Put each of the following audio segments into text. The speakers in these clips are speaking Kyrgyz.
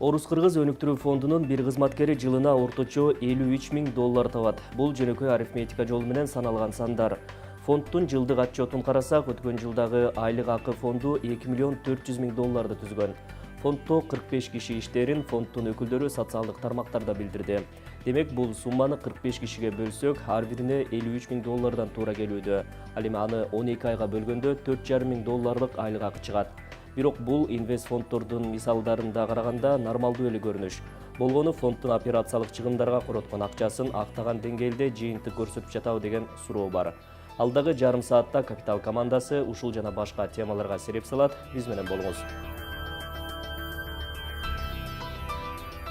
Орус-Кыргыз өнүктүрүү фондунун бир кызматкери жылына орточо 53 000 доллар табат. Бул жөнөкөй арифметика жолу менен саналган сандар. Фонддун жылдык отчетун карасак, өткөн жылдагы айлык акы фонду 2 миллион 400 000 долларды түзгөн. Фонддо 45 киши иштерин фонддун өкүлдөрү социалдык тармактарда билдирди. Демек, бул сумманы 45 кишиге бөлсөк, ар бирине 53 000 доллардан туура келүүдө. Ал эми аны 12 айга бөлгөндө 4,5 миң долларлык айлык акы чыгат. Бирок бул инвест фонддордун мисалдарында караганда нормалдуу эле көрүнүш. Болгону фонддун операциялык чыгымдарга короткон акчасын актаган деңгээлде жыйынтык көрсөтүп жатабы деген суроо бар. Алдагы жарым саатта Капитал командасы ушул жана башка темаларга сереп салат. Биз менен болуңуз.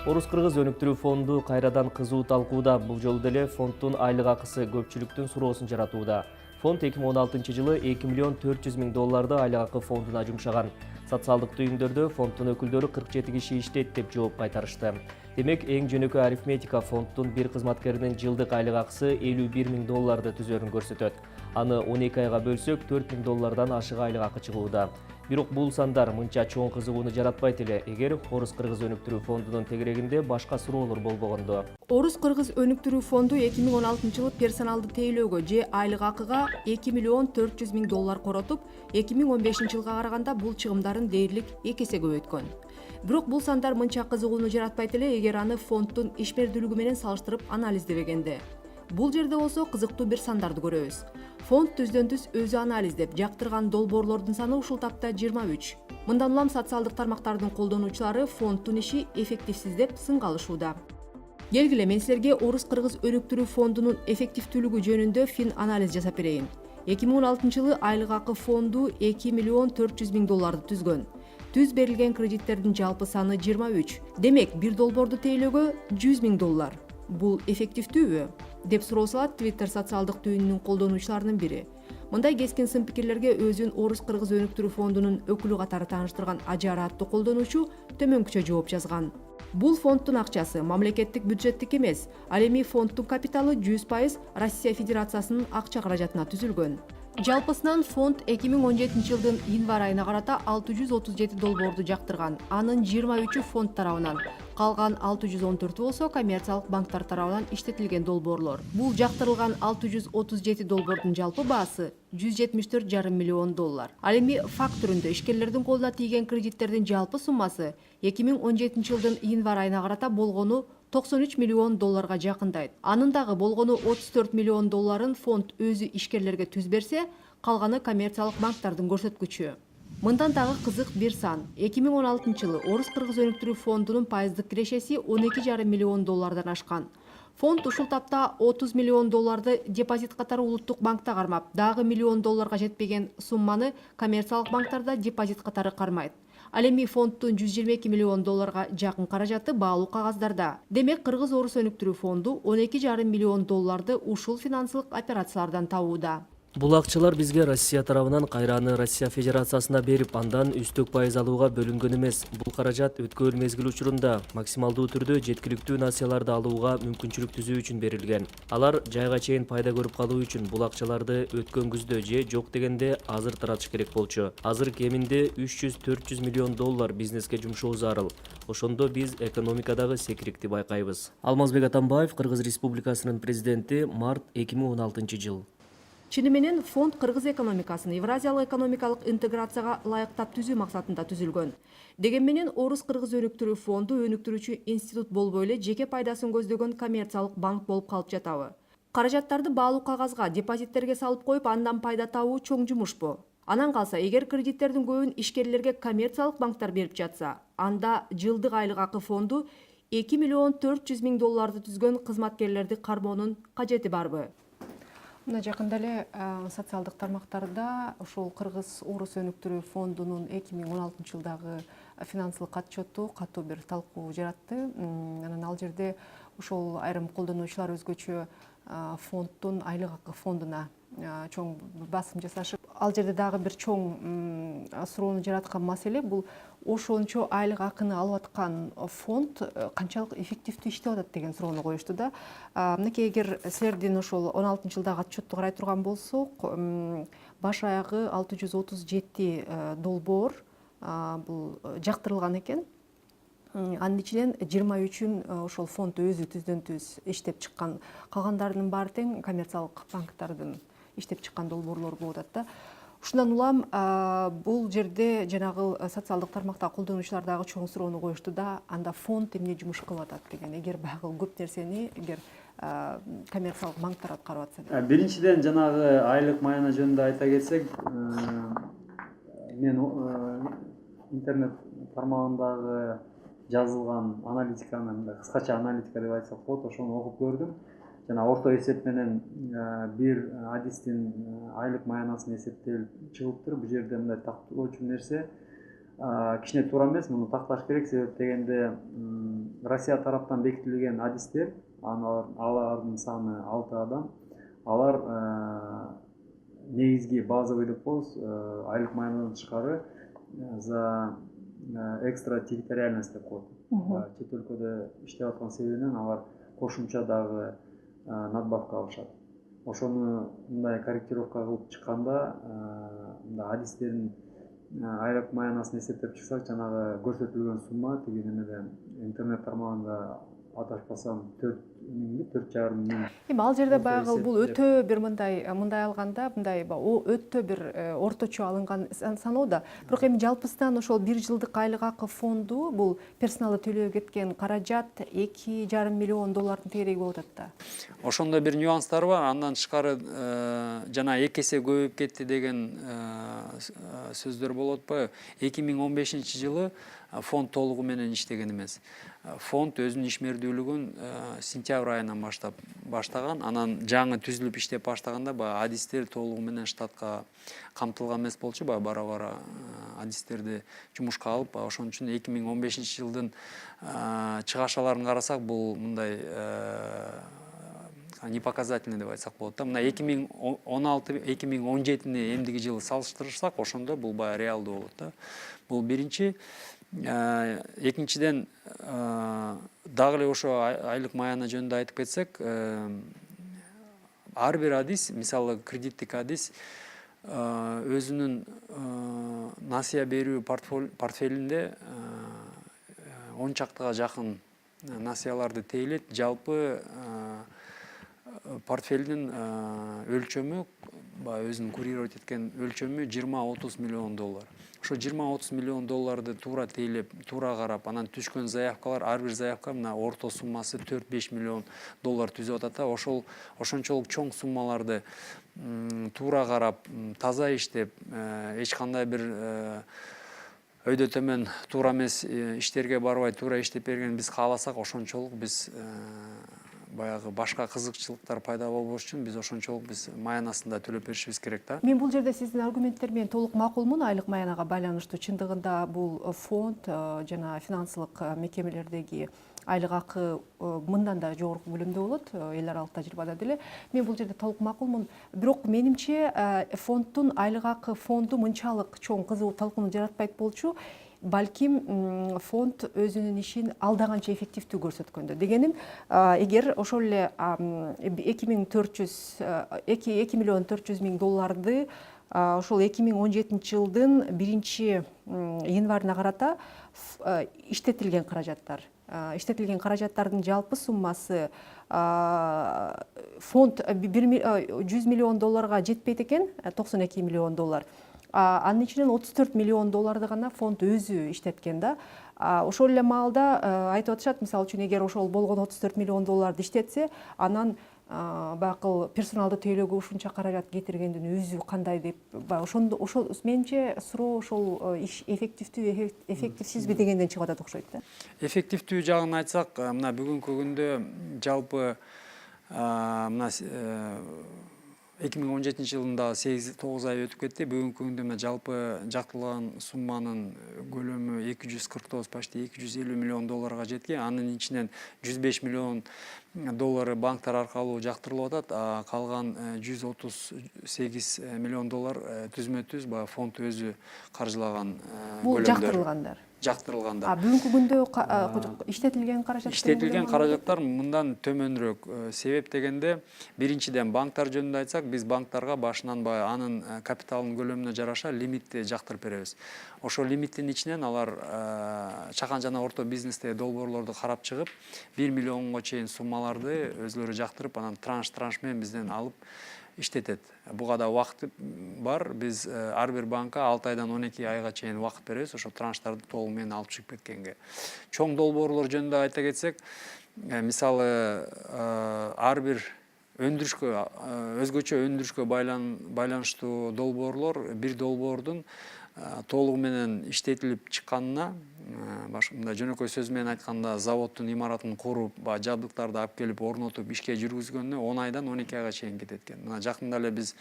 Орус-Кыргыз өнүктүрүү фонду кайрадан кызуу талкууда. Бул жолу деле фонддун айлык акысы көпчүлүктүн суроосун жаратууда. Фонд 2016 жылы 2 миллион 400 000 долларды айлык акы фондуна жумшаган. Социалдык түйүндөрдө фонддун өкүлдөрү 47 киши иштейт деп жооп кайтарышты. Демек, эң жөнөкөй арифметика фонддун бир кызматкеринин жылдык айлык акысы 51 000 долларды түзөрүн көрсөтөт. Аны 12 айга бөлсөк 4 000 доллардан ашык айлык акы чыгууда. Бирок бул сандар мынча чоң кызыгууну жаратпайт эле, эгер Орус-Кыргыз өнүктүрүү фондунун тегерегинде башка суроолор болбогондо. Орус-Кыргыз өнүктүрүү фонду 2016 жылы персоналды тейлөөгө же айлык акыга 2 миллион 400 000 доллар коротуп, 2015 жылга караганда бул чыгымдарын дээрлик 2 эсе көбөйткөн. Бирок бул сандар мынча кызыгууну жаратпайт эле, эгер аны фонддун ишмердүүлүгү менен салыштырып анализдебегенде. Бул жерде болсо кызыктуу бир сандарды көрөбүз. Фонд түздөн-түз өзү анализдеп, жактырган долбоорлордун саны ушул тапта 23. Мындан улам социалдык тармактардын колдонуучулары фонддун иши эффективсиз деп сынга алышууда. Келгиле, мен силерге Орус-Кыргыз өнүктүрүү фондунун эффективдүүлүгү жөнүндө фин анализ жасап берейин. 2016 жылы айлык акы фонду 2 миллион 400 000 долларды түзгөн. Түз берилген кредиттердин жалпы саны 23. Демек, бир долбоорду тейлөөгө 100 000 доллар. Бул эффективдүүбү? Деп суроо салат Twitter социалдык түйүнүнүн колдонуучуларынын бири. Мындай кескин сын пикирлерге өзүн Орус-Кыргыз өнүктүрүү фондунун өкүлү катары тааныштырган Ажара аттуу колдонуучу төмөнкүчө жооп жазган. Бул фонддун акчасы мамлекеттик бюджеттик эмес, ал эми фонддун капиталы 100% Россия Федерациясынын акча каражатына түзүлгөн. Жалпысынан фонд 2017 жылдын январь айына карата 637 долбоорду жактырган. Анын 23-ü фонд тарабынан, калган 614 болсо коммерциялык банктар тарабынан иштетилген долбоорлор. Бул жактырылган 637 долбоордун жалпы баасы 174,5 миллион доллар. Ал эми факт түрүндө ишкерлердин колуна тийген кредиттердин жалпы суммасы 2017 жылдын январь айына карата болгону 93 миллион долларга жакындайт. Анын дагы болгону 34 миллион долларын фонд өзү ишкерлерге түз берсе, калганы коммерциялык банктардын көрсөткүчү. Мындан дагы кызык бир сан. 2016 жылы Орус-Кыргыз өнүктүрүү фондунун пайыздык кирешеси 12,5 миллион доллардан ашкан. Фонд ушул тапта 30 миллион долларды депозит катары улуттук банкта кармап, дагы миллион долларга жетпеген сумманы коммерциялык банктарда депозит катары кармайт. Ал эми фонддун 122 миллион долларга жакын каражаты баалуу кагаздарда. Демек, Кыргыз-Орус өнүктүрүү фонду 12,5 миллион долларды ушул финансылык операциялардан табууда. Бул акчалар бизге Россия тарабынан кайраны Россия Федерациясына берип, андан үстөк пайыз алууга бөлүнгөн эмес. Бул каражат өткөн мезгил учурунда максималдуу түрдө жеткиликтүү насыяларды алууга мүмкүнчүлүк түзүү үчүн берилген. Алар жайга чейин пайда көрүп калуу үчүн бул акчаларды өткөн күздө же жок дегенде азыр таратыш керек болчу. Азыр кеминде 300-400 миллион доллар бизнеске жумшоо зарыл. Ошондо биз экономикадагы секирикти байкайбыз. Алмазбек Атамбаев, Кыргыз Республикасынын президенти, март 2016 жыл. Чыны менен фонд кыргыз экономикасын Евразиялык экономикалык интеграцияга ылайыктап түзүү максатында түзүлгөн. Деген менен Орус-Кыргыз өнүктүрүү фонду өнүктүрүүчү институт болбой эле жеке пайдасын көздөгөн коммерциялык банк болуп калып жатабы? Каражаттарды баалуу кагазга, депозиттерге салып коюп, андан пайда табуу чоң жумушпу? Анан калса, эгер кредиттердин көбүн ишкерлерге коммерциялык банктар берип жатса, анда жылдык айлык акы фонду 2 миллион 400 000 долларды түзгөн кызматкерлерди кармоонун кажети барбы? Мына жакында эле социалдык тармактарда ушул Кыргыз-Орус өнүктүрүү фондунун 2016 жылдагы финансылык отчету катуу бир талкуу жаратты. Анан ал жерде ошол айрым колдонуучулар өзгөчө фонддун айлык акы фондуна чоң басым жасашып, ал жерде дагы бир чоң суроону жараткан маселе бул ошончо айлык акыны алып аткан фонд канчалык эффективдүү иштеп атат деген суроону коюшту да. Мынакей, эгер силердин ошол 16 жылдагы отчетту карай турган болсок, баш аягы 637 долбоор бул жактырылган экен. Анын ичинен 23-ün ошол фонд өзү түздөн түз иштеп чыккан, калгандарынын баары тең коммерциялык банктардын иштеп чыккан долбоорлору болуп атат да. Ушундан улам бул жерде жанагы социалдык тармактагы колдонуучулар дагы чоң суроону коюшту да, анда фонд эмне жумуш кылып атат деген. Эгер баягы көп нерсени эгер коммерциялык банктар аткарып атса. Биринчиден жанагы айлык маяна жөнүндө айта кетсек, мен интернет тармагындагы жазылган аналитиканы, мындай кыскача аналитика деп айтсак болот, ошону окуп көрдүм. Жана орто эсеп менен бир адистин айлык маянасын эсептелип чыгыптыр. Бул жерде мындай тактоочу нерсе кичине туура эмес, муну такташ керек. Себеп дегенде Россия тараптан бекитилген адистер, алардын саны 6 адам. Алар негизги базовый деп коебуз, айлык маянадан тышкары за экстратерриториальность деп коет. Чет өлкөдө иштеп аткан себебинен алар кошумча дагы надбавка алышат. Ошону мындай корректировка кылып чыкканда, адистердин айлык маянасын эсептеп чыксак, жанагы көрсөтүлгөн сумма тиги немеде интернет тармагында адашпасам 4,5 миң. Эми ал жерде баягы бул өтө бир мындай алганда, мындай өтө бир орточо алынган саноо да. Бирок эми жалпысынан ошол 1 жылдык айлык акы фонду бул персоналды төлөөгө кеткен каражат 2,5 миллион доллардын тегереги болуп атат да. Ошондо бир нюанстар бар. Андан тышкары жана 2 эсе көбөйүп кетти деген сөздөр болуп атпайбы? 2015-жылы фонд толугу менен иштеген эмес. Фонд өзүнүн ишмердүүлүгүн сентябрь айынан баштаган. Анан жаңы түзүлүп иштеп баштаганда адистер толугу менен штатка камтылган эмес болчу. Бара-бара адистерди жумушка алып, ошон үчүн 2015-жылдын чыгашаларын карасак, бул мындай непоказательный деп айтсак болот да. Мына 2016-2017 эмдиги жылы салыштырсак, ошондо бул баягы реалдуу болот да. Бул биринчи. Экинчиден, дагы эле ошо айлык маяна жөнүндө айтып кетсек, ар бир адис, мисалы кредиттик адис, өзүнүн насыя берүү портфелинде 10 чактыга жакын насыяларды тейлет. Жалпы портфелдин өлчөмү, өзүнүн курировать эткен өлчөмү 20-30 миллион доллар. Ошо 20-30 миллион долларды туура тейлеп, туура карап, анан түшкөн заявкалар, ар бир заявка мына орто суммасы 4-5 миллион доллар түзүп атат да. Ошончолук чоң суммаларды туура карап, таза иштеп, эч кандай бир өйдө төмөн туура эмес иштерге барбай туура иштеп берген биз кааласак, ошончолук биз баягы башка кызыкчылыктар пайда болбош үчүн биз ошончолук маянасында төлөп беришибиз керек да. Мен бул жерде сиздин аргументтер менен толук макулмун. Айлык маянага байланыштуу чындыгында бул фонд жана финансылык мекемелердеги айлык акы мындан да жогорку көлөмдө болот, эл аралык тажрыйбада деле. Мен бул жерде толук макулмун. Бирок менимче фонддун айлык акы фонду мынчалык чоң кызуу талкууну жаратпайт болчу. Балким фонд өзүнүн ишин алдаганча эффективдүү көрсөткөндө. Дегеним, эгер ошол эле 2 миллион 400 миң долларды ошол 2017-жылдын 1-январына карата иштетилген каражаттардын жалпы суммасы фонд 100 миллион долларга жетпейт экен, 92 миллион доллар. Анын ичинен 34 миллион долларды гана фонд өзү иштеткен да. Ошол эле маалда айтып атышат, мисалы үчүн эгер ошол болгон 34 миллион долларды иштетсе, анан бакыл персоналды тейлөөгө ушунча каражат кетиргендин өзү кандай деп, ошол менимче суроо ошол иш эффективдүү, эффективсизби дегенден чыгып атат окшойт да. Эффективдүү жагын айтсак, мына бүгүнкү күндө жалпы мына 2017-жылында 8-9 ай өтүп кетти. Бүгүнкү күндө жалпы жактырылган сумманын көлөмү 249, почти 250 миллион долларга жеткен. Анын ичинен 105 миллион доллары банктар аркылуу жактырылып атат. Калган 138 миллион доллар түзмө-түз фонд өзү каржылаган бул жактырылгандар. жактырылганда. Бүгүнкү күндө иштетилген каражат Иштетилген каражаттар мындан төмөнүрөөк. Себеп дегенде, биринчиден банктар жөнүндө айтсак, биз банктарга башынан баягы анын капиталынын көлөмүнө жараша лимитти жактырып беребиз. Ошол лимиттин ичинен алар чакан жана орто бизнесте долбоорлорду карап чыгып, 1 миллионго чейин суммаларды өзлөрү жактырып, анан транш менен бизден алып иштетет. Буга да убакыт бар. Биз ар бир банкка 6 айдан 12 айга чейин убакыт беребиз, ошо транштарды толугу менен алып чыгып кеткенге. Чоң долбоорлор жөнүндө айта кетсек, мисалы ар бир өндүрүшкө, өзгөчө өндүрүшкө байланыштуу долбоорлор, бир долбоордун толугу менен иштетилип чыкканына, мындай жөнөкөй сөз менен айтканда, заводдун имаратын куруп, жабдыктарды алып келип орнотуп ишке жүргүзгөнүнө 10 айдан 12 айга чейин кетет экен. Мына жакында эле биз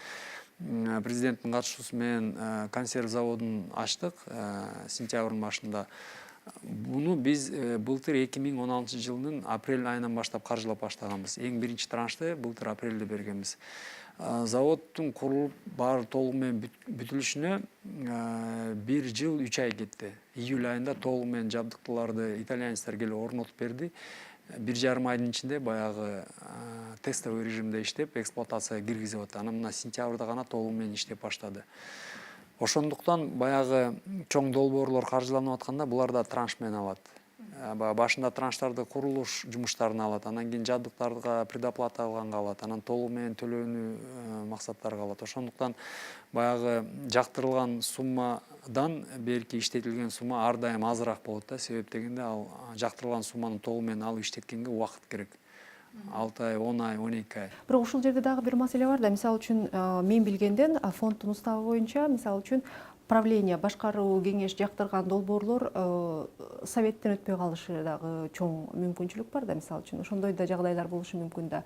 президенттин катышуусу менен консерв заводун ачтык сентябрдын башында. Буну биз былтыр 2016-жылдын апрель айынан баштап каржылап баштаганбыз. Эң биринчи траншты былтыр апрелде бергенбиз. Заводдун курулуп баары толугу менен бүтүлүшүнө 1 жыл 3 ай кетти. Июль айында толугу менен жабдыктууларды итальянецтер келип орнотуп берди. 1,5 айдын ичинде баягы тестовый режимде иштеп, эксплуатацияга киргизип атты. Анан мына сентябрда гана толугу менен иштеп баштады. Ошондуктан баягы чоң долбоорлор каржыланып атканда булар да транш менен алат. Башында транштарды курулуш жумуштарына алат, анан кийин жабдыктарга предоплата алганга алат, анан толугу менен төлөөнү максаттарга алат. Ошондуктан баягы жактырылган суммадан берки иштетилген сумма ар дайым азыраак болот да. Себеп дегенде, ал жактырылган сумманы толугу менен алып иштеткенге убакыт керек. 6 ай, 10 ай, 12 ай. Бирок ушул жерде дагы бир маселе бар да. Мисалы үчүн мен билгенден фонддун уставы боюнча, мисалы үчүн правление, башкаруу кеңеш жактырган долбоорлор советтен өтпөй калышы дагы чоң мүмкүнчүлүк бар да. Мисалы үчүн ошондой да жагдайлар болушу мүмкүн да.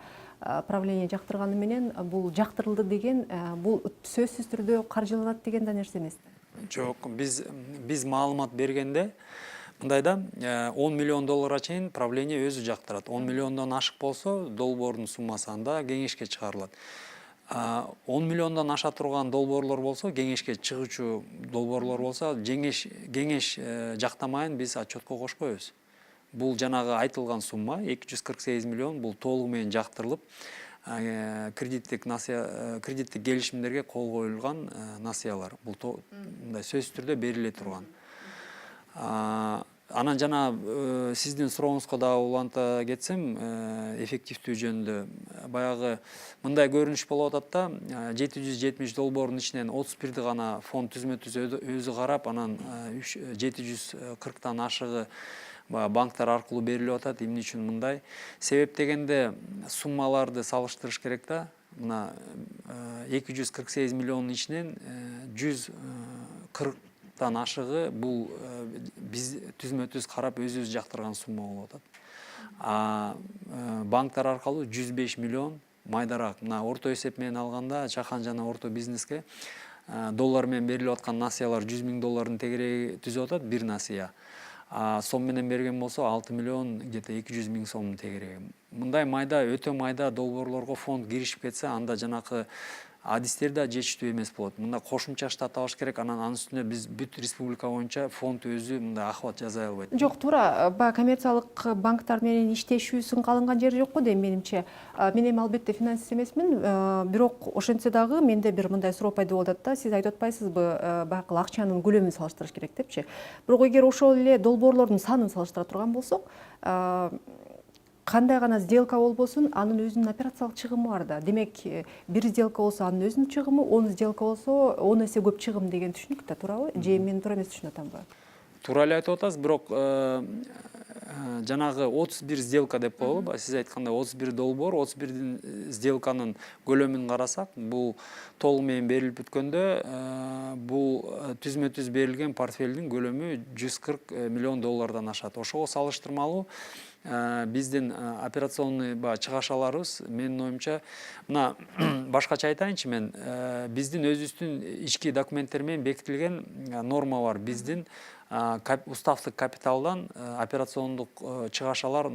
Правление жактырганы менен бул жактырылды деген, бул сөзсүз түрдө каржыланат деген да нерсе эмес да. Жок, биз маалымат бергенде мындай да, 10 миллион долларга чейин правление өзү жактырат. 10 миллиондон ашык болсо долбоордун суммасы анда кеңешке чыгарылат. 10 миллиондон аша турган долбоорлор болсо, кеңешке чыгуучу долбоорлор болсо, кеңеш жактамайын биз отчетко кошпойбуз. Бул жанагы айтылган сумма 248 миллион, бул толугу менен жактырылып, кредиттик келишимдерге кол коюлган насыялар. Бул мындай сөзсүз түрдө бериле турган. Анан жана сиздин сурооңузга да уланта кетсем, эффективдүү жөнүндө баягы мындай көрүнүш болуп атат да, 770 долбоордун ичинен 31 гана фонд түзмө-түз өзү карап, анан 740тан ашыгы банктар аркылуу берилип атат. Эмне үчүн мындай? Себеп дегенде, суммаларды салыштырыш керек да. Мына 248 миллиондун ичинен 140тан ашыгы бул биз түзмө-түз карап өзүбүз жактырган сумма болуп атат. Банктар аркылуу 105 миллион майдараак. Мына орто эсеп менен алганда, чакан жана орто бизнеске доллар менен берилип аткан насыялар 100 000 доллардын тегереги түзүп атат бир насыя. Сом менен берген болсо 6 миллион где-то 200 000 сомдун тегереги. Мындай майда, өтө майда долбоорлорго фонд киришип кетсе, анда жанакы адистер да жетиштүү эмес болот. Мында кошумча штат алыш керек, анан үстүнө биз бүт республика боюнча фонд өзү мындай ахват жасай албайт. Жок, туура коммерциялык банктар менен иштешүүсүн калынган жери жок го дейм менимче. Мен эми албетте финансист эмесмин, бирок ошентсе дагы менде бир мындай суроо пайда болуп атат да. Сиз айтып атпайсызбы, байкы акчанын көлөмүн салыштырыш керек депчи. Бирок эгер ошол эле долбоорлордун санын салыштыра турган болсок, кандай гана сделка болбосун, анын өзүнүн операциялык чыгымы бар да. Демек, бир сделка болсо анын өзүнүн чыгымы, 10 сделка болсо 10 эсе көп чыгым деген түшүнүк да, туурабы? Же мен туура эмес түшүнүп атамбы? Туура эле айтып атасыз, бирок жанагы 31 сделка деп коелу, сиз айткандай 31 долбоор, 31 сделканын көлөмүн карасак, бул толугу менен берилип бүткөндө бул түзмө-түз берилген портфелдин көлөмү 140 миллион доллардан ашат. Ошого салыштырмалуу биздин операционный чыгашаларыбыз, менин оюмча, мына башкача айтайынчы, мен биздин өзүбүздүн ички документтер менен бекитилген норма бар. Биздин уставдык капиталдан операциондук чыгашалар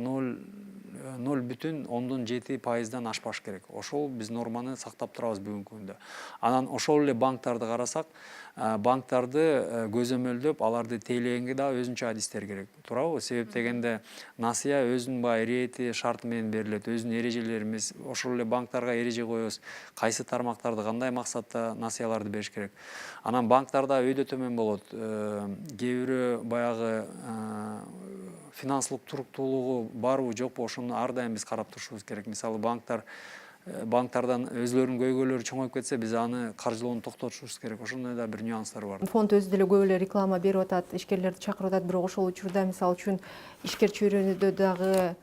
0,7% ашпаш керек. Ошол биз норманы сактап турабыз бүгүнкү күндө. Анан ошол эле банктарды карасак, банктарды көзөмөлдөп, аларды тейлегенге да өзүнчө адистер керек. Туурабы? Себеп дегенде насыя өзүнүн ирети шарты менен берилет, өзүнүн эрежелерибиз, ошол эле банктарга эреже коебуз, кайсы тармактарды кандай максатта насыяларды бериш керек. Анан банктарда өйдө төмөн болот. Кээ бирөө баягы финансылык туруктуулугу барбы жокпу, ошону ар дайым биз карап турушубуз керек. Мисалы банктардан өзлөрүнүн көйгөйлөрү чоңоюп кетсе, биз аны каржылоону токтотушубуз керек. Ошондой да бир нюанстар бар. Фонд өзү деле көп эле реклама берип атат, ишкерлерди чакырып атат, бирок ошол учурда мисалы үчүн ишкер чөйрөнүдө дагы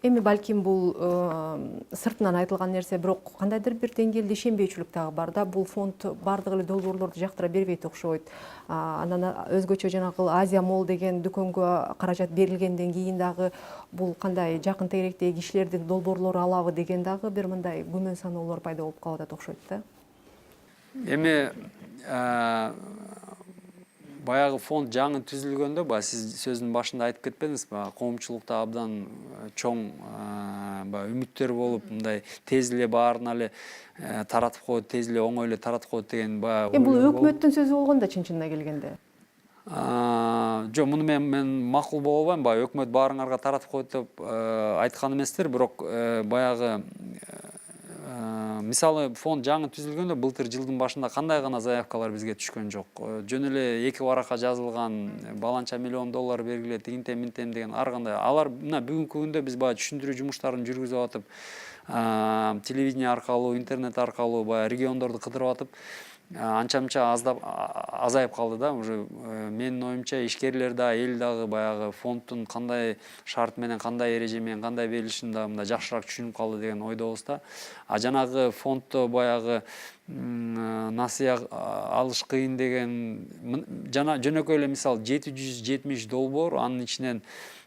эми балким бул сыртынан айтылган нерсе, бирок кандайдыр бир деңгээлде ишенбейчүлүк дагы бар да. Бул фонд бардык эле долбоорлорду жактыра бербейт окшойт. Анан өзгөчө жанагы Азия Молл деген дүкөнгө каражат берилгенден кийин дагы бул кандай жакын тегеректеги кишилердин долбоорлору алабы деген дагы бир мындай күмөн саноолор пайда болуп калып атат окшойт да. Эми баягы фонд жаңы түзүлгөндө, сиз сөздүн башында айтып кетпедиңизби, коомчулукта абдан чоң үмүттөр болуп, мындай тез эле баарын эле таратып коет, тез эле оңой эле таратып коет деген Бул өкмөттүн сөзү болгон да чын-чынына келгенде. Жок, муну мен макул боло албайм. Өкмөт баарыңарга таратып коет деп айткан эместир, бирок баягы мисалы фонд жаңы түзүлгөндө былтыр жылдын башында кандай гана заявкалар бизге түшкөн жок. Жөн эле 2 баракка жазылган, баланча миллион доллар бергиле, тигинтем минтем деген ар кандай. Алар мына бүгүнкү күндө биз баягы түшүндүрүү жумуштарын жүргүзүп атып, телевидение аркылуу, интернет аркылуу баягы региондорду кыдырып атып, анча-мынча азайып калды да. Уже менин оюмча ишкерлер да, эл дагы баягы фонддун кандай шарт менен, кандай эреже менен, кандай берилишин да мындай жакшыраак түшүнүп калды деген ойдобуз да. Жанагы фонддо баягы насыя алыш кыйын деген жөнөкөй эле мисал $770 долбоор, анын ичинен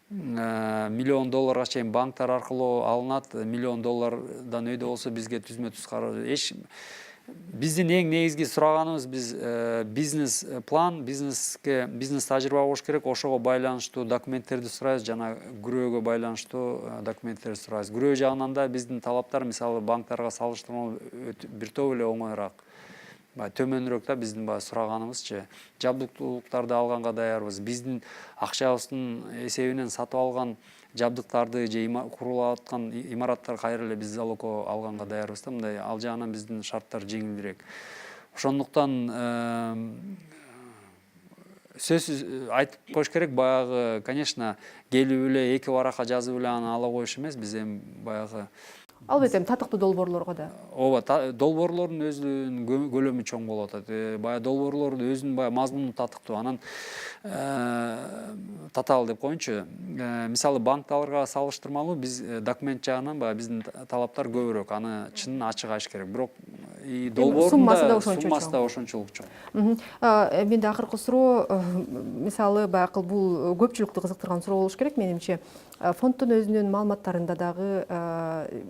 $1 миллион чейин банктар аркылуу алынат. $1 миллион өйдө болсо бизге түзмө түз кароо. Биздин эң негизги сураганыбыз, биз бизнес план, бизнес тажрыйба болуш керек, ошого байланыштуу документтерди сурайбыз, жана күрөөгө байланыштуу документтерди сурайбыз. Күрөө жагынан да биздин талаптар мисалы банктарга салыштырмалуу бир топ эле оңоюраак. Төмөнүрөөк да биздин сураганыбызчы. Жабдыктуулуктарды алганга даярбыз. Биздин акчабыздын эсебинен сатып алган жабдыктарды же курулуп аткан имараттар кайра эле биз залогко алганга даярбыз да. Мындай ал жагынан биздин шарттар жеңилирээк. Ошондуктан сөзсүз айтып коюш керек, баягы, конечно, келип эле 2 баракка жазып эле аны ала коюш эмес. Биз эми баягы Албетте татыктуу долбоорлорго да. Ооба, долбоорлордун өзүнүн көлөмү чоң болуп атат. Баягы долбоорлордун өзүнүн баягы мазмуну татыктуу. Анан татаал деп коеюнчу. Мисалы банктарга салыштырмалуу биз документ жагынан биздин талаптар көбүрөөк. Аны чынын ачык айтыш керек. Бирок долбоордун суммасы да ошончолук чоң. Менде акыркы суроо, мисалы баягы бул көпчүлүктү кызыктырган суроо болуш керек менимче. Фонддун өзүнүн маалыматтарында дагы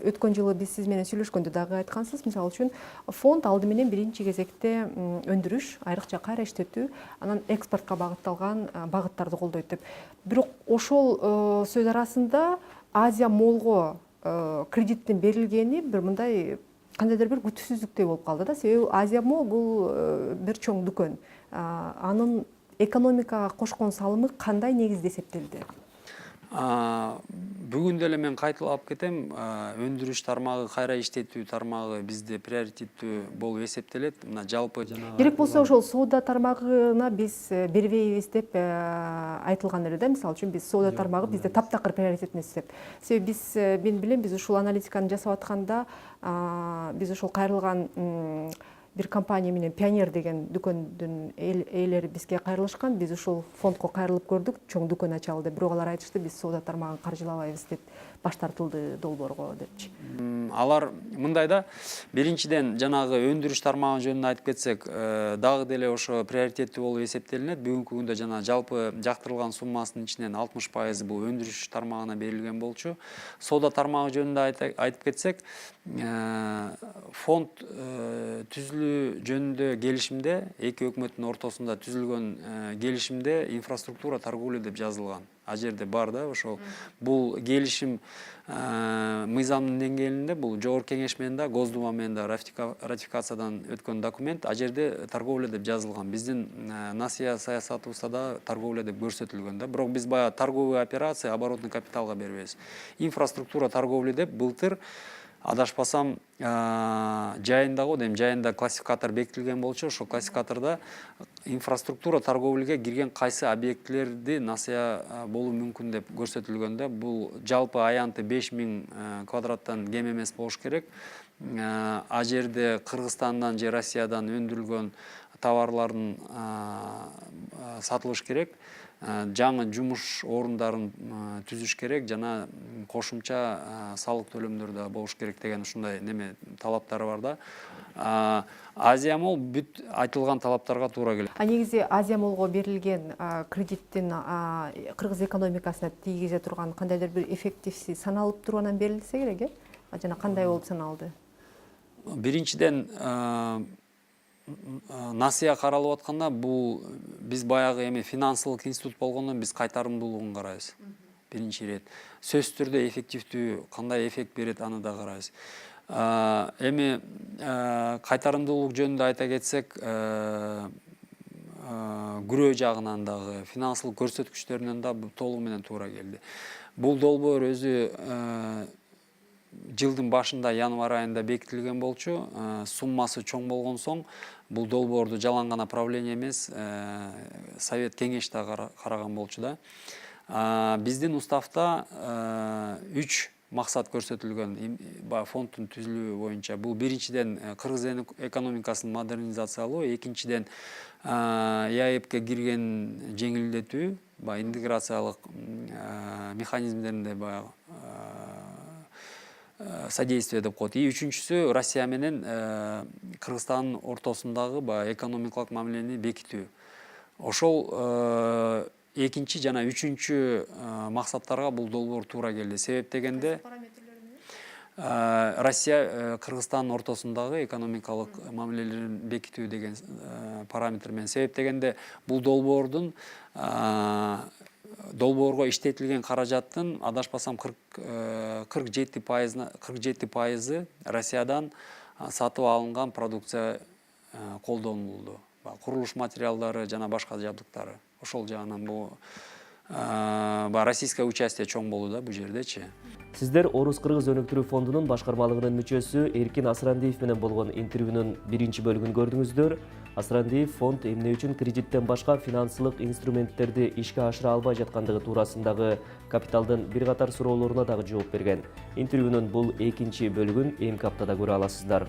өткөн жылы биз сиз менен сүйлөшкөндө дагы айткансыз. Мисалы үчүн фонд алды менен биринчи кезекте өндүрүш, айрыкча кайра иштетүү, анан экспортко багытталган багыттарды колдойт деп. Бирок ошол сөз арасында Азия Моллго кредиттин берилгени бир мындай кандайдыр бир күтүүсүздүктөй болуп калды да. Себеби Азия Молл бул бир чоң дүкөн. Анын экономикага кошкон салымы кандай негизде эсептелди? Бүгүн деле мен кайталап кетем, өндүрүш тармагы, кайра иштетүү тармагы бизде приоритеттүү болуп эсептелет. Мына жалпы керек болсо ошол соода тармагына биз бербейбиз деп айтылган эле да. Мисалы үчүн биз соода тармагы бизде таптакыр приоритет эмес деп. Себеби мен билем, биз ушул аналитиканы жасап атканда биз ошол кайрылган бир компания менен Пионер деген дүкөндүн ээлери бизге кайрылышкан. Биз ушул фондко кайрылып көрдүк, чоң дүкөн ачалы деп. Бирок алар айтышты, биз соода тармагын каржылабайбыз деп, баш тартылды долбоорго депчи. Алар мындай да, биринчиден жанагы өндүрүш тармагы жөнүндө айтып кетсек, дагы деле ошо приоритеттүү болуп эсептелинет. Бүгүнкү күндө жана жалпы жактырылган суммасынын ичинен 60% бул өндүрүш тармагына берилген болчу. Соода тармагы жөнүндө айтып кетсек, фонд түзүлүү түзүлүү жөнүндө келишимде, эки өкмөттүн ортосунда түзүлгөн келишимде инфраструктура торговля деп жазылган. Ал жерде бар да, ошол бул келишим мыйзамдын деңгээлинде, бул Жогорку Кеңеш менен да, Госдума менен да ратификациядан өткөн документ. Ал жерде торговля деп жазылган. Биздин насыя саясатыбызда да торговля деп көрсөтүлгөн да. Бирок биз баягы торговый операция, оборотный капиталга бербейбиз. Инфраструктура торговля деп былтыр адашпасам жайында го дейм, жайында классификатор бекитилген болчу. Ошол классификатордо инфраструктура торговляга кирген кайсы объектлерди насыя болуу мүмкүн деп көрсөтүлгөн да. Бул жалпы аянты 5000 квадраттан кем эмес болуш керек. Ал жерде Кыргызстандан же Россиядан өндүрүлгөн товарлардын сатылыш керек. Жаңы жумуш орундарын түзүш керек жана кошумча салык төлөмдөр да болуш керек деген ушундай неме талаптары бар да. Азия Мол бүт айтылган талаптарга туура келет. Негизи Азия Молго берилген кредиттин кыргыз экономикасына тийгизе турган кандайдыр бир эффективси саналып тургандан берилсе керек, жана кандай болуп саналды? Биринчиден насыя каралып атканда, бул биз баягы эми финансылык институт болгондон биз кайтарымдуулугун карайбыз. Биринчи ирет. Сөзсүз түрдө эффективдүү кандай эффект берет, аны да карайбыз. Эми кайтарымдуулук жөнүндө айта кетсек, күрөө жагынан дагы, финансылык көрсөткүчтөрүнөн да толугу менен туура келди. Бул долбоор өзү жылдын башында, январь айында бекитилген болчу. Суммасы чоң болгон соң, бул долбоорду жалаң гана правление эмес, совет кеңеш да караган болчу да. Биздин уставта 3 максат көрсөтүлгөн фонддун түзүлүү боюнча. Бул биринчиден кыргыз экономикасын модернизациялоо, экинчиден ЕАЭПке кирген жеңилдетүү, интеграциялык механизмдеринде содействие деп коет. И үчүнчүсү Россия менен Кыргызстандын ортосундагы экономикалык мамилени бекитүү. Ошол экинчи жана үчүнчү максаттарга бул долбоор туура келди. Себеп дегенде Россия Кыргызстандын ортосундагы экономикалык мамилелерин бекитүү деген параметр менен. Себеп дегенде бул долбоорго иштетилген каражаттын адашпасам 47% Россиядан сатып алынган продукция колдонулду. Курулуш материалдары жана башка жабдыктары. Ошол жагынан бул российское участие чоң болду да бул жердечи. Сиздер Орус-Кыргыз өнүктүрүү фондунун башкармалыгынын мүчөсү Эркин Асрандиев менен болгон интервьюнун биринчи бөлүгүн көрдүңүздөр. Асрандиев фонд эмне үчүн кредиттен башка финансылык инструменттерди ишке ашыра албай жаткандыгы туурасындагы капиталдын бир катар суроолоруна дагы жооп берген. Интервьюнун бул экинчи бөлүгүн эмки аптада көрө аласыздар.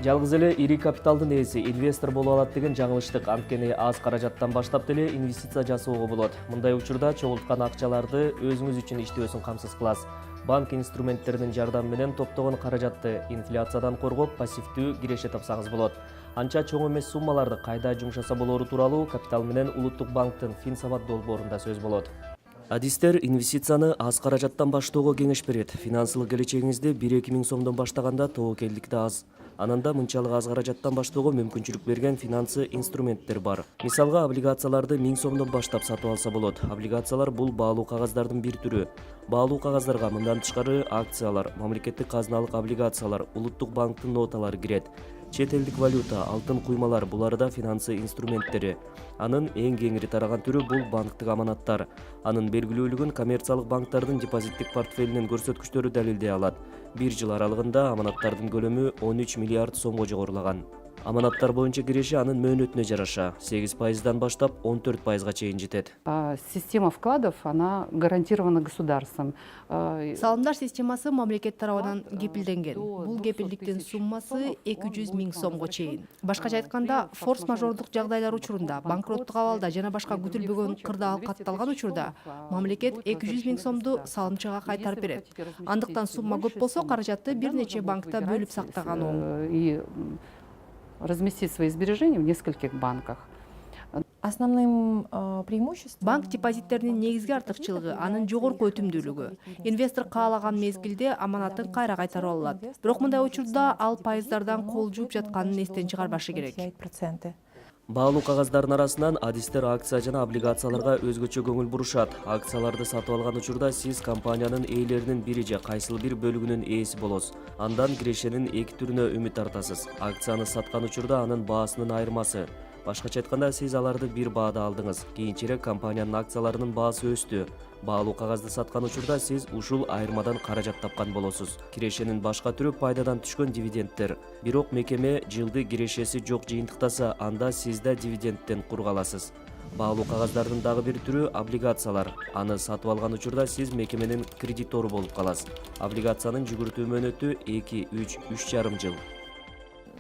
Жалгыз эле ири капиталдын ээси инвестор боло алат деген жаңылыштык. Анткени аз каражаттан баштап деле инвестиция жасоого болот. Мындай учурда чогулткан акчаларды өзүңүз үчүн иштөөсүн камсыз кыласыз. Банк инструменттеринин жардамы менен топтогон каражатты инфляциядан коргоп, пассивдүү киреше тапсаңыз болот. Анча чоң эмес суммаларды кайда жумшаса болору тууралуу Капитал менен Улуттук банктын Финсабат долбоорунда сөз болот. Адистер инвестицияны аз каражаттан баштоого кеңеш берет. Финансылык келечегиңизди 1-2 миң сомдон баштаганда тобокелдик да аз. Ананда мынчалык аз каражаттан баштоого мүмкүнчүлүк берген финансы инструменттер бар. Мисалга, облигацияларды 1000 сомдон баштап сатып алса болот. Облигациялар бул баалуу кагаздардын бир түрү. Баалуу кагаздарга мындан тышкары акциялар, мамлекеттик казыналык облигациялар, Улуттук банктын ноталары кирет. Чет элдик валюта, алтын куймалар булар да финансы инструменттери. Анын эң кеңири тараган түрү бул банктык аманаттар. Анын белгилүүлүгүн коммерциялык банктардын депозиттик портфелинин көрсөткүчтөрү далилдей алат. 1 жыл аралыгында аманаттардын көлөмү 13 миллиард сомго жогорулаган. Аманаттар боюнча киреши анын мөөнөтүнө жараша 8%дан баштап 14%га чейин жетет. Система вкладов, она гарантирована государством. Салымдар системасы мамлекет тарабынан кепилденген. Бул кепилдиктин суммасы 200 миң сомго чейин. Башкача айтканда, форс-мажордук жагдайлар учурунда, банкроттук абалда жана башка күтүлбөгөн кырдаал катталган учурда мамлекет 200 миң сомду салымчыга кайтарып берет. Андыктан сумма көп болсо, каражатты бир нече банкта бөлүп сактаган оң. И разместить свои сбережения в нескольких банках. Основным преимуществом Банк депозиттеринин негизги артыкчылыгы анын жогорку өтүмдүүлүгү. Инвестор каалаган мезгилде аманатын кайра кайтарып алат. Бирок мындай учурда ал пайыздардан кол жууп жатканын эстен чыгарбашы керек. 5%. Баалуу кагаздардын арасынан адистер акция жана облигацияларга өзгөчө көңүл бурушат. Акцияларды сатып алган учурда сиз компаниянын ээлеринин бири же кайсыл бир бөлүгүнүн ээси болосуз. Андан кирешенин эки түрүнө үмүт артасыз. Акцияны саткан учурда анын баасынын айырмасы. Башкача айтканда, сиз аларды бир баада алдыңыз. Кийинчерээк компаниянын акцияларынын баасы өстү. Баалуу кагазды саткан учурда сиз ушул айырмадан каражат тапкан болосуз. Кирешенин башка түрү пайдадан түшкөн дивидендтер. Бирок мекеме жылды кирешеси жок жыйынтыктаса, анда сиз да дивидендтен кур каласыз. Баалуу кагаздардын дагы бир түрү облигациялар. Аны сатып алган учурда сиз мекеменин кредитору болуп каласыз. Облигациянын жүгүртүү мөөнөтү 2-3,5 жыл.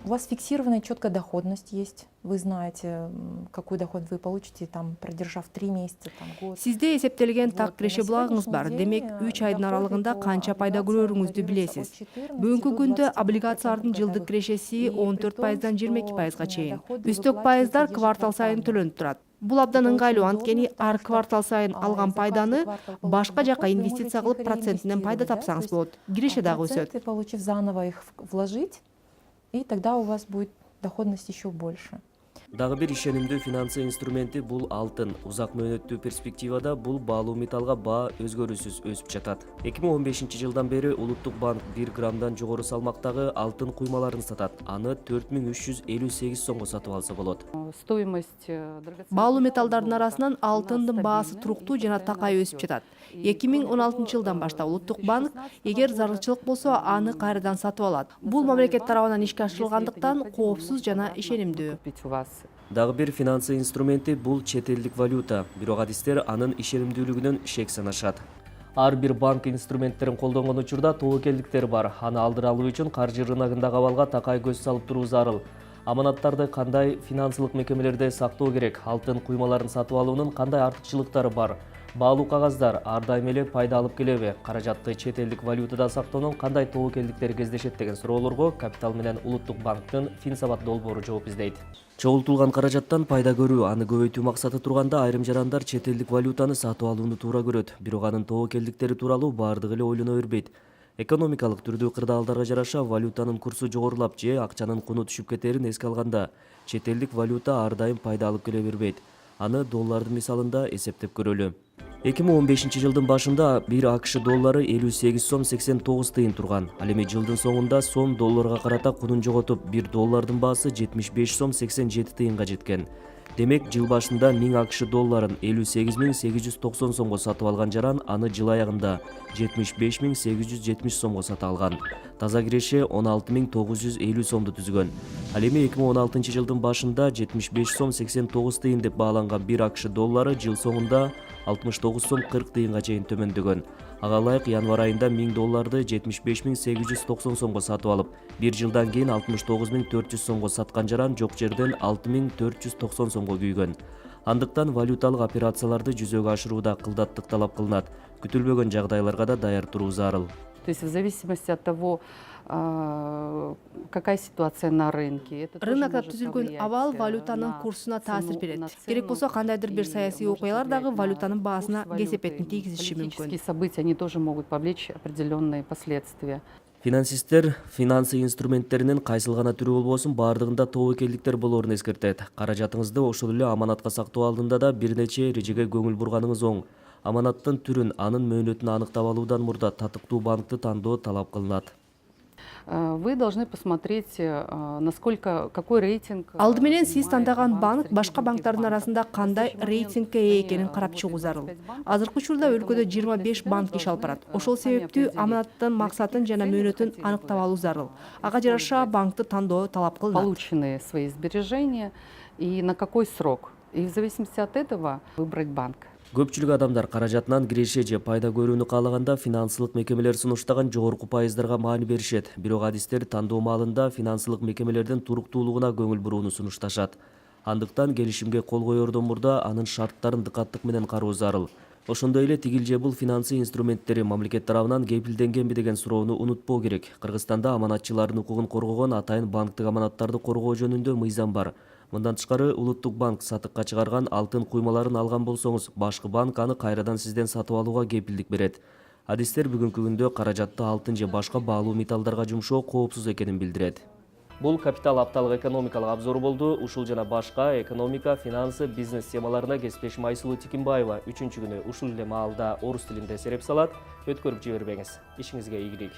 У вас фиксированная четкая доходность есть. Вы знаете, какой доход вы получите, там, продержав 3 месяца, там, год. Сизде эсептелген так киреше булагыңыз бар. Демек, 3 айдын аралыгында канча пайда көрөрүңүздү билесиз. Бүгүнкү күндө облигациялардын жылдык кирешеси 14%-дан 22%га чейин. Үстөк пайыздар квартал сайын төлөнүп турат. Бул абдан ыңгайлуу, анткени ар квартал сайын алган пайданы башка жака инвестиция кылып процентинен пайда тапсаңыз болот. Киреше дагы өсөт. Проценты, получив заново их вложить, и тогда у вас будет доходность еще больше. Дагы бир ишенимдүү финансы инструменти бул алтын. Узак мөөнөттүү перспективада бул баалуу металлга баа өзгөрүүсүз өсүп жатат. 2015 жылдан бери Улуттук банк 1 граммдан жогору салмактагы алтын куймаларын сатат. Аны 4358 сомго сатып алса болот. Стоимость Баалуу металлдардын арасынан алтындын баасы туруктуу жана такай өсүп жатат. 2016 жылдан баштап Улуттук банк эгер зарылчылык болсо аны кайрадан сатып алат. Бул мамлекет тарабынан ишке ашырылгандыктан коопсуз жана ишенимдүү. купить у вас. Дагы бир финансы инструменти бул чет элдик валюта. Бирок адистер анын ишенимдүүлүгүнөн шек санашат. Ар бир банк инструменттерин колдонгон учурда тобокелдиктер бар. Аны алдыра алуу үчүн каржы рыногундагы абалга такай көз салып туруу зарыл. Аманаттарды кандай финансылык мекемелерде сактоо керек? Алтын куймаларын сатып алуунун кандай артыкчылыктары бар? Баалуу кагаздар ар дайым эле пайда алып келеби? Каражатты чет элдик валютада сактоонун кандай тобокелдиктери кездешет деген суроолорго Капитал менен Улуттук банктын Финсабат долбоору жооп издейт. Чогултулган каражаттан пайда көрүү, аны көбөйтүү максаты турганда айрым жарандар чет элдик валютаны сатып алууну туура көрөт. Бирок анын тобокелдиктери тууралуу бардыгы эле ойлоно бербейт. Экономикалык түрдүү кырдаалдарга жараша валютанын курсу жогорулап же акчанын куну түшүп кетерин эске алганда, чет элдик валюта ар дайым пайда алып келе бербейт. Аны доллардын мисалында эсептеп көрөлү. 2015 жылдын башында 1 АКШ доллары 58 сом 89 тыйын турган. Ал эми жылдын соңунда сом долларга карата кунун жоготуп, 1 доллардын баасы 75 сом 87 тыйынга жеткен. Демек, жыл башында 1000 АКШ долларын 58.890 сомго сатып алган жаран аны жыл аягында 75.870 сомго сата алган. Таза киреше 16.950 сомду түзгөн. Ал эми 2016 жылдын башында 75 сом 89 тыйын деп бааланган 1 АКШ доллары жыл соңунда 69 сом 40 тыйынга чейин төмөндөгөн. Ага ылайык январь айында 1000 долларды 75.890 сомго сатып алып, бир жылдан кийин 69.400 сомго саткан жаран жок жерден 6.490 сомго күйгөн. Андыктан валюталык операцияларды жүзөгө ашырууда кылдаттык талап кылынат. Күтүлбөгөн жагдайларга да даяр туруу зарыл. То есть в зависимости от того, какая ситуация на рынке. Рынокто түзүлгөн абал валютанын курсуна таасир берет. Керек болсо кандайдыр бир саясий окуялар дагы валютанын баасына кесепетин тийгизиши мүмкүн. Политические события, они тоже могут повлечь определенные последствия. Финансисттер финансы инструменттеринин кайсыл гана түрү болбосун бардыгында тобокелдиктер болоорун эскертет. Каражатыңызды ошол эле аманатка сактоо алдында да бир нече эрежеге көңүл бурганыңыз оң. Аманаттын түрүн, анын мөөнөтүн аныктап алуудан мурда татыктуу банкты тандоо талап кылынат. Вы должны посмотреть, насколько, какой рейтинг. Алды менен сиз тандаган банк башка банктардын арасында кандай рейтингке ээ экенин карап чыгуу зарыл. Азыркы учурда өлкөдө 25 банк иш алып барат. Ошол себептүү аманаттын максатын жана мөөнөтүн аныктап алуу зарыл. Ага жараша банкты тандоо талап кылынат. Полученные свои сбережения и на какой срок. И в зависимости от этого выбрать банк. Көпчүлүк адамдар каражатынан киреше же пайда көрүүнү каалаганда финансылык мекемелер сунуштаган жогорку пайыздарга маани беришет. Бирок адистер тандоо маалында финансылык мекемелердин туруктуулугуна көңүл бурууну сунушташат. Андыктан келишимге кол коердон мурда анын шарттарын дыкаттык менен кароо зарыл. Ошондой эле тигил же бул финансы инструменттери мамлекет тарабынан кепилденгенби деген суроону унутпоо керек. Кыргызстанда аманатчылардын укугун коргогон атайын банктык аманаттарды коргоо жөнүндө мыйзам бар. Мындан тышкары Улуттук банк сатыкка чыгарган алтын куймаларын алган болсоңуз, башкы банк аны кайрадан сизден сатып алууга кепилдик берет. Адистер бүгүнкү күндө каражатты алтын же башка баалуу металлдарга жумшоо коопсуз экенин билдирет. Бул Капитал апталык экономикалык обзору болду. Ушул жана башка экономика, финансы, бизнес темаларына кесиптешим Айсулуу Тикимбаева 3-күнү ушул эле маалда орус тилинде сереп салат. Өткөрүп жибербеңиз. Ишиңизге ийгилик.